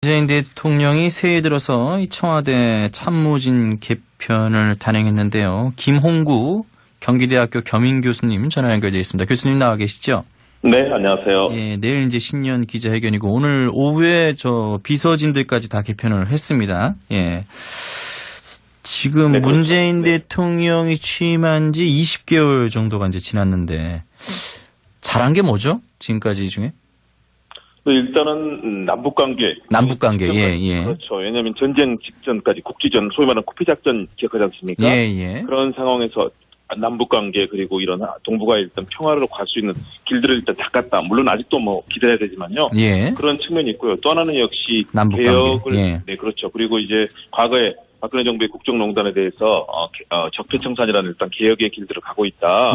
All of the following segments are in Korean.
문재인 대통령이 새해 들어서 이 청와대 참모진 개편을 단행했는데요. 김홍구 경기대학교 겸임교수님 전화 연결되어 있습니다. 교수님 나와 계시죠? 네, 안녕하세요. 예, 내일 이제 신년 기자회견이고 오늘 오후에 비서진들까지 다 개편을 했습니다. 예. 지금 네, 문재인 그렇죠. 대통령이 취임한 지 20개월 정도가 이제 지났는데 잘한 게 뭐죠? 지금까지 중에? 일단은 남북관계. 예. 그렇죠. 왜냐하면 전쟁 직전까지 국지전, 소위 말하는 쿠피작전 기억하지 않습니까? 예. 그런 상황에서 남북관계 그리고 이런 동북아의 일단 평화를 갈 수 있는 길들을 일단 닦았다. 물론 아직도 기다려야 되지만요. 예. 그런 측면이 있고요. 또 하나는 역시 남북관계. 개혁을. 예. 네, 그렇죠. 그리고 이제 과거에 박근혜 정부의 국정농단에 대해서 적폐청산이라는 일단 개혁의 길들을 가고 있다.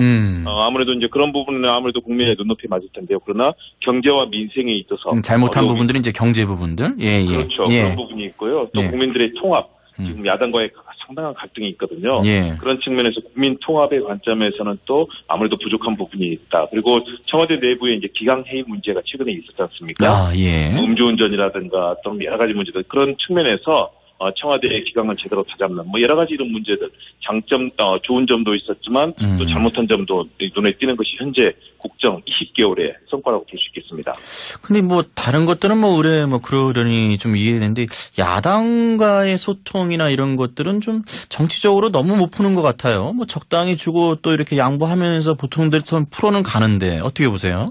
아무래도 이제 그런 부분은 아무래도 국민의 눈높이에 맞을 텐데요. 그러나 경제와 민생에 있어서 잘못한 부분들은 이제 경제 부분들. 예. 그렇죠. 예. 그런 부분이 있고요. 또 예. 국민들의 통합. 지금 야당과의 상당한 갈등이 있거든요. 예. 그런 측면에서 국민 통합의 관점에서는 또 아무래도 부족한 부분이 있다. 그리고 청와대 내부에 이제 기강회의 문제가 최근에 있었지 않습니까? 예. 음주운전이라든가 또는 여러 가지 문제들 그런 측면에서 청와대의 기강을 제대로 다잡는 여러 가지 이런 문제들 장점 좋은 점도 있었지만 또 잘못한 점도 눈에 띄는 것이 현재 국정 20개월의 성과라고 볼 수 있겠습니다. 근데 다른 것들은 올해 그러려니 좀 이해되는데 야당과의 소통이나 이런 것들은 좀 정치적으로 너무 못 푸는 것 같아요. 적당히 주고 또 이렇게 양보하면서 보통들처럼 풀어는 가는데 어떻게 보세요?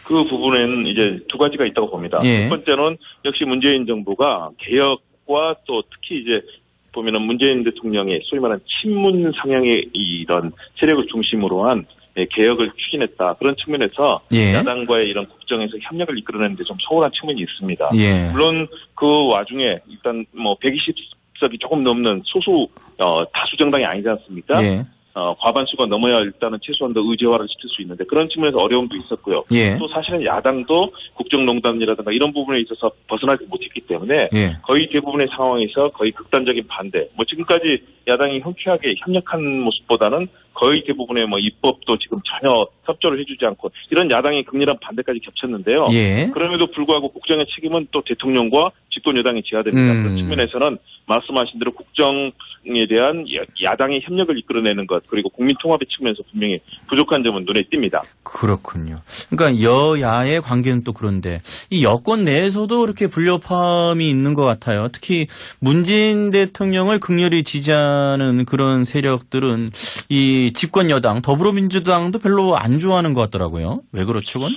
그 부분에는 이제 두 가지가 있다고 봅니다. 예. 첫 번째는 역시 문재인 정부가 개혁과 또 특히 이제 보면은 문재인 대통령의 소위 말하는 친문 상향의 이런 세력을 중심으로 한 개혁을 추진했다. 그런 측면에서 예. 야당과의 이런 국정에서 협력을 이끌어내는데 좀 소홀한 측면이 있습니다. 예. 물론 그 와중에 일단 120석이 조금 넘는 소수 다수 정당이 아니지 않습니까? 예. 과반수가 넘어야 일단은 최소한 더 의제화를 시킬 수 있는데 그런 측면에서 어려움도 있었고요. 예. 또 사실은 야당도 국정농단이라든가 이런 부분에 있어서 벗어나지 못했기 때문에 예. 거의 대부분의 상황에서 거의 극단적인 반대. 지금까지 야당이 흔쾌하게 협력한 모습보다는 거의 대부분의 입법도 지금 전혀 협조를 해주지 않고 이런 야당의 극렬한 반대까지 겹쳤는데요. 예. 그럼에도 불구하고 국정의 책임은 또 대통령과 집권 여당이 져야 됩니다. 그런 측면에서는 말씀하신 대로 국정에 대한 야당의 협력을 이끌어내는 것 그리고 국민 통합의 측면에서 분명히 부족한 점은 눈에 띕니다. 그렇군요. 그러니까 여야의 관계는 또 그런데 이 여권 내에서도 이렇게 불협화음이 있는 것 같아요. 특히 문재인 대통령을 극렬히 지지하는 그런 세력들은 이 집권 여당 더불어민주당도 별로 안 좋아하는 것 같더라고요. 왜 그렇죠, 그건?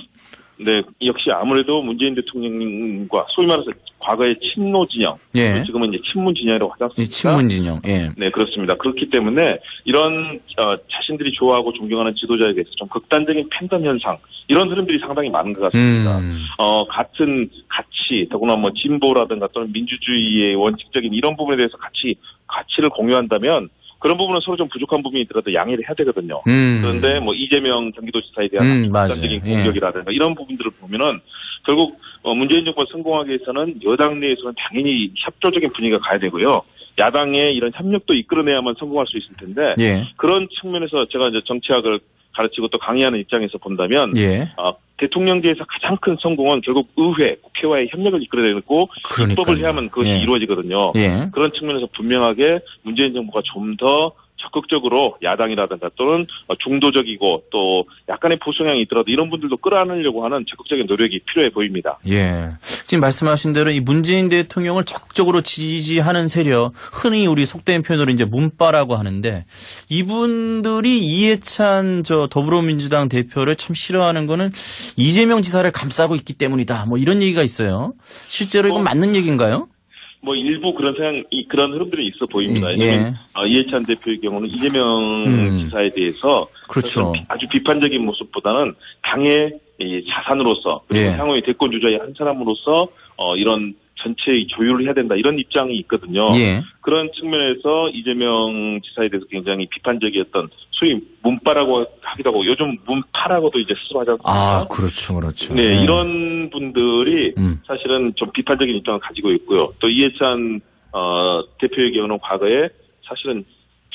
네, 역시 아무래도 문재인 대통령과 소위 말해서 과거의 친노 진영, 예. 지금은 이제 친문 진영이라고 하지 않습니까? 친문 진영. 예. 네, 그렇습니다. 그렇기 때문에 이런 자신들이 좋아하고 존경하는 지도자에 대해서 좀 극단적인 팬덤 현상 이런 흐름들이 상당히 많은 것 같습니다. 같은 가치, 더구나 진보라든가 또는 민주주의의 원칙적인 이런 부분에 대해서 가치를 공유한다면. 그런 부분은 서로 좀 부족한 부분이 있더라도 양해를 해야 되거든요. 그런데 이재명 경기도지사에 대한 극단적인 공격이라든가 이런 부분들을 보면은 결국 문재인 정부가 성공하기 위해서는 여당 내에서는 당연히 협조적인 분위기가 가야 되고요. 야당의 이런 협력도 이끌어내야만 성공할 수 있을 텐데 예. 그런 측면에서 제가 이제 정치학을 가르치고 또 강의하는 입장에서 본다면 예. 대통령제에서 가장 큰 성공은 결국 의회, 국회와의 협력을 이끌어내고 입법을 해야만 그것이 이루어지거든요. 예. 그런 측면에서 분명하게 문재인 정부가 좀 더 적극적으로 야당이라든가 또는 중도적이고 또 약간의 보수성향이 있더라도 이런 분들도 끌어안으려고 하는 적극적인 노력이 필요해 보입니다. 예. 지금 말씀하신 대로 이 문재인 대통령을 적극적으로 지지하는 세력, 흔히 우리 속된 표현으로 이제 문파라고 하는데 이분들이 이해찬 더불어민주당 대표를 참 싫어하는 거는 이재명 지사를 감싸고 있기 때문이다. 이런 얘기가 있어요. 실제로 이건 맞는 얘기인가요? 일부 그런 흐름들이 있어 보입니다. 왜냐하면 이해찬 대표의 경우는 이재명 지사에 대해서 그렇죠. 아주 비판적인 모습보다는 당의 자산으로서 그리고 향후의 대권 주자의 한 사람으로서 이런 전체의 조율을 해야 된다 이런 입장이 있거든요. 예. 그런 측면에서 이재명 지사에 대해서 굉장히 비판적이었던 소위 문파라고 하기도 하고 요즘 문파라고도 이제 스스로 하지 않습니까? 그렇죠. 네, 이런 분들이 사실은 좀 비판적인 입장을 가지고 있고요. 또 이해찬 대표의 경우는 과거에 사실은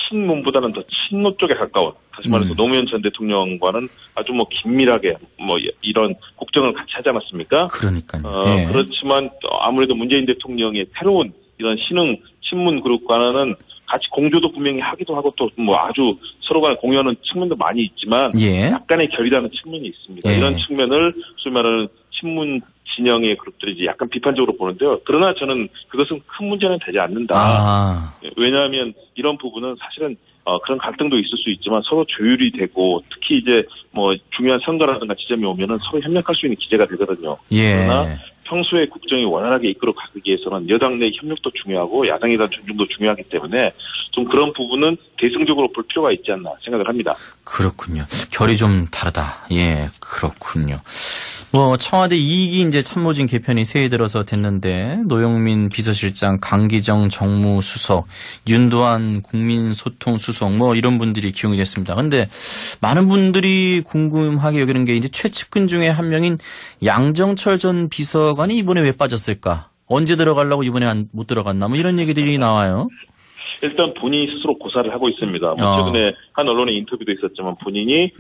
친문보다는 더 친노 쪽에 가까운 다시 말해서 노무현 전 대통령과는 아주 뭐 긴밀하게 뭐 이런 국정을 같이 하지 않았습니까? 그러니까요. 예. 그렇지만 아무래도 문재인 대통령의 새로운 이런 신흥 친문 그룹과는 같이 공조도 분명히 하기도 하고 또 뭐 아주 서로 간에 공유하는 측면도 많이 있지만 예. 약간의 결이라는 측면이 있습니다. 예. 이런 측면을 소위 말하는 친문 진영의 그룹들이 이제 약간 비판적으로 보는데요. 그러나 저는 그것은 큰 문제는 되지 않는다. 아. 왜냐하면 이런 부분은 사실은 그런 갈등도 있을 수 있지만 서로 조율이 되고 특히 이제 뭐 중요한 선거라든가 지점이 오면은 서로 협력할 수 있는 기제가 되거든요. 예. 그러나 평소에 국정이 원활하게 이끌어가기 위해서는 여당 내 협력도 중요하고 야당에 대한 존중도 중요하기 때문에 좀 그런 부분은 대승적으로 볼 필요가 있지 않나 생각을 합니다. 그렇군요. 결이 좀 다르다. 예, 그렇군요. 뭐 청와대 2기 이제 참모진 개편이 새해 들어서 됐는데 노영민 비서실장, 강기정 정무수석, 윤도한 국민소통수석 뭐 이런 분들이 기용이 됐습니다. 그런데 많은 분들이 궁금하게 여기는 게 이제 최측근 중에 한 명인 양정철 전 비서관이 이번에 왜 빠졌을까? 언제 들어가려고 이번에 못 들어갔나? 뭐 이런 얘기들이 나와요. 일단 본인이 스스로 고사를 하고 있습니다. 뭐 최근에 한 언론의 인터뷰도 있었지만 본인이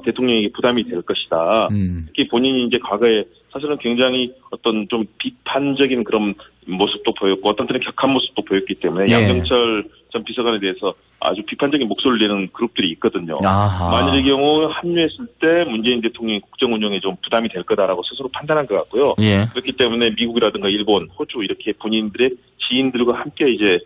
대통령에게 부담이 될 것이다. 특히 본인이 이제 과거에 사실은 굉장히 어떤 좀 비판적인 그런 모습도 보였고 어떤 때는 격한 모습도 보였기 때문에 예. 양정철 전 비서관에 대해서 아주 비판적인 목소리를 내는 그룹들이 있거든요. 아하. 만일의 경우 합류했을 때 문재인 대통령이 국정 운영에 좀 부담이 될 거다라고 스스로 판단한 것 같고요. 예. 그렇기 때문에 미국이라든가 일본, 호주 이렇게 본인들의 지인들과 함께 이제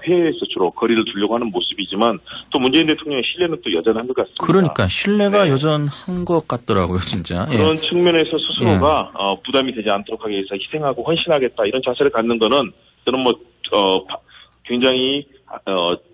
해외에서 주로 거리를 두려고 하는 모습이지만 또 문재인 대통령의 신뢰는 또 여전한 것 같습니다. 그러니까 신뢰가 네. 여전한 것 같더라고요, 진짜. 예. 그런 측면에서 스스로가 부담이 되지 않도록 하기 위해서 희생하고 헌신하겠다 이런 자세를 갖는 거는 저는 뭐 굉장히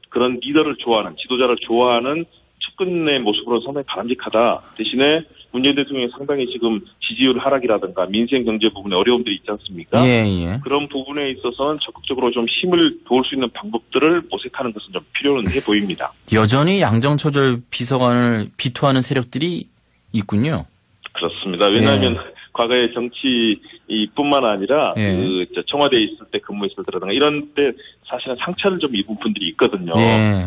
그런 리더를 좋아하는 지도자를 좋아하는 측근의 모습으로 상당히 바람직하다. 대신에 문재인 대통령이 상당히 지금 지지율 하락이라든가 민생 경제 부분에 어려움들이 있지 않습니까? 예, 예. 그런 부분에 있어서는 적극적으로 좀 힘을 도울 수 있는 방법들을 모색하는 것은 좀 필요는 해 보입니다. 여전히 양정철 비서관을 비토하는 세력들이 있군요. 그렇습니다. 왜냐하면 과거의 정치뿐만 아니라 청와대에 있을 때 근무했을 때라든가 이런 때 사실은 상처를 좀 입은 분들이 있거든요.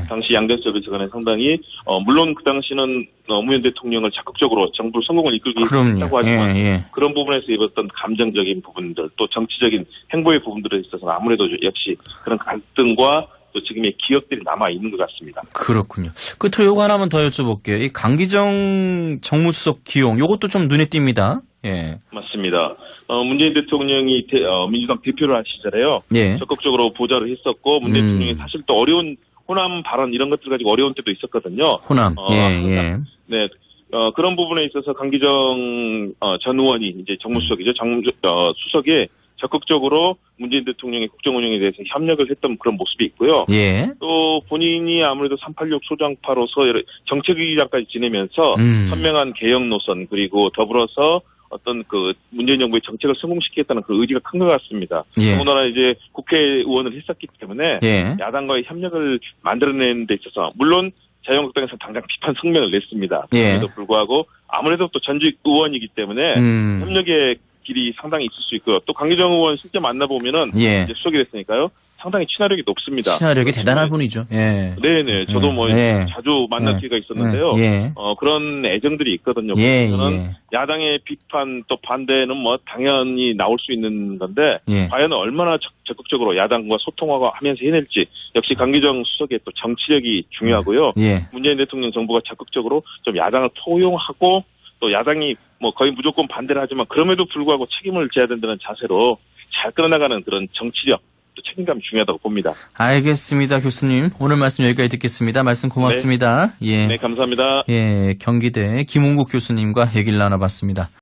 당시 양정철 비서관은 상당히 물론 그 당시는 노무현 대통령을 적극적으로 정부 성공을 이끌기 했다고 하지만 그런 부분에서 입었던 감정적인 부분들 또 정치적인 행보의 부분들에 있어서는 아무래도 역시 그런 갈등과 또 지금의 기억들이 남아 있는 것 같습니다. 그렇군요. 끝으로 요거 하나만 더 여쭤볼게요. 이 강기정 정무수석 기용 요것도 좀 눈에 띕니다. 예. 맞습니다. 문재인 대통령이 민주당 대표를 한 시절에요. 적극적으로 보좌를 했었고 문 대통령이 사실 또 어려운 호남 발언 이런 것들 가지고 어려운 때도 있었거든요. 호남. 네. 그런 부분에 있어서 강기정 전 의원이 이제 정무수석이죠. 수석에 적극적으로 문재인 대통령의 국정 운영에 대해서 협력을 했던 그런 모습이 있고요. 또 본인이 아무래도 386 소장파로서 정책위의장까지 지내면서 선명한 개혁 노선 그리고 더불어서 어떤 그 문재인 정부의 정책을 성공시키겠다는 그 의지가 큰 것 같습니다. 더군다나 이제 국회의원을 했었기 때문에 야당과의 협력을 만들어내는 데 있어서 물론 자유한국당에서 당장 비판 성명을 냈습니다. 그럼에도 불구하고 아무래도 또 전직 의원이기 때문에 협력의 길이 상당히 있을 수 있고요. 또 강기정 의원 실제 만나보면은 이제 수석이 됐으니까요. 상당히 친화력이 높습니다. 친화력이 대단한 분이죠. 네네. 저도 뭐 자주 만날 기회가 있었는데요. 그런 애정들이 있거든요. 저는 야당의 비판 또 반대는 뭐 당연히 나올 수 있는 건데 과연 얼마나 적극적으로 야당과 소통하고 하면서 해낼지 역시 강기정 수석의 또 정치력이 중요하고요. 문재인 대통령 정부가 적극적으로 좀 야당을 포용하고 또 야당이 뭐 거의 무조건 반대를 하지만 그럼에도 불구하고 책임을 져야 된다는 자세로 잘 끌어나가는 그런 정치력 또 책임감이 중요하다고 봅니다. 알겠습니다, 교수님. 오늘 말씀 여기까지 듣겠습니다. 말씀 고맙습니다. 네, 감사합니다. 경기대 김홍국 교수님과 얘기를 나눠봤습니다.